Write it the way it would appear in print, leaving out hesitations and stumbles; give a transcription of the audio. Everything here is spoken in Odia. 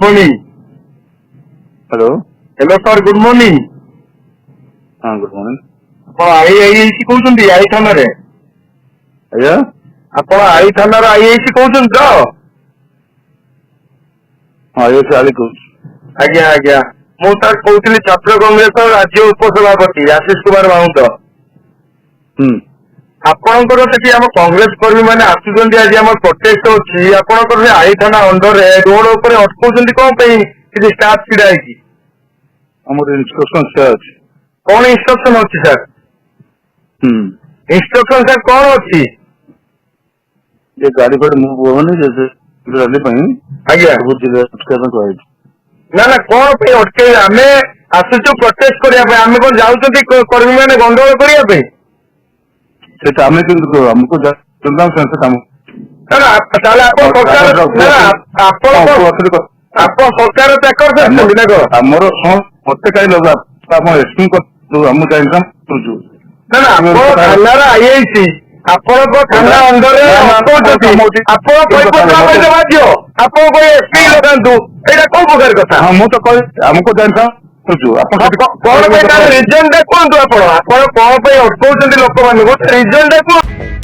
morning. Hello Hello sir, good morning. हाँ गुड मॉर्निंग ଆପଣ ଆଇଆଇସି କହୁଛନ୍ତି ଆଇ ଥାନାରେ? ଆଜ୍ଞା ଆପଣ ଆଇ ଥାନାର ଆଇଆଇସି କହୁଛନ୍ତି ତ? ହଁ ଏ ଚାଲି କହୁଛି ଆଜ୍ଞା ଆଜ୍ଞା ମୁଁ ସାର୍ କହୁଥିଲି ଛାତ୍ର କଂଗ୍ରେସ ରାଜ୍ୟ ଉପସଭାପତି ଆଶିଷ କୁମାର ମାହୁନ୍ତ। ଆପଣଙ୍କର ସେଠି ଆମ କଂଗ୍ରେସ କର୍ମୀ ମାନେ ଆସୁଛନ୍ତି ଆଜି ଆମର ପ୍ରୋଟେଷ୍ଟ ଅଛି ଆପଣଙ୍କର ସେ ଆଇ ଥାନା ଅଣ୍ଡରରେ ରୋଡ ଉପରେ ଅଟକଉଛନ୍ତି କଣ ପାଇଁ କିଛି ଷ୍ଟାଫ ଛିଡା ହେଇକି? ଆମର ଇନଷ୍ଟ୍ରକ୍ସନ ସେୟା ଅଛି କଣ ଇନଷ୍ଟ୍ରକ୍ସନ ଅଛି ସାର୍? ଇନଷ୍ଟ୍ରକ୍ସନ ସାର୍ କଣ ଅଛି? ଯେ ଗାଡି ଫାଡି ମୁଭ୍ ହବନି ରାଲି ପାଇଁ ଆଜ୍ଞା ସବୁ ଜିଲ୍ଲା ଅଟକେଇବା ପାଇଁ କୁହାଯାଇଛି। ନା ନା କଣ ପାଇଁ ଅଟକେଇବେ? ଆମେ ଆସୁଛୁ ପ୍ରୋଟେଷ୍ଟ କରିବା ପାଇଁ, ଆମେ କଣ ଯାଉଛନ୍ତି କର୍ମୀ ମାନେ ଗଣ୍ଡଗୋଳ କରିବା ପାଇଁ? ସେଇଟା ଆମେ କିନ୍ତୁ ଆମକୁ ସେନ୍ସ କାମ ନା ନା ତାହେଲେ ଆପଣ ସରକାର ନା ଆପଣ ଆପଣ ସରକାର ଚାକର କରିଛନ୍ତି ନା କଣ? ଆମର ମତେ କାହିଁ ଲଗା ଆମ ଏସପି ଆମକୁ ଚାହିଁଛୁ ନା ନା ଆପଣ ଥାନାର ଆଇଆଇସି ଆପଣଙ୍କ ଥାନା ଅଣ୍ଡରରେ ଅଟକଉଛନ୍ତି ଆପଣ କହିପତ୍ର ପାଇଁ ବାଧ୍ୟ ଆପଣ କହି ଏସପି ଲଗାନ୍ତୁ ଏଇଟା କୋଉ ପ୍ରକାର କଥା? ହଁ ମୁଁ ତ କହି ଆମକୁ ଜାଣିଛୁ ଆପଣ କଣ ପାଇଁ ତାର ରିଜନ ଟା କୁହନ୍ତୁ? ଆପଣ ଆପଣ କଣ ପାଇଁ ଅଟକଉଛନ୍ତି ଲୋକମାନଙ୍କୁ ରିଜନ ଟା କୁହନ୍ତୁ?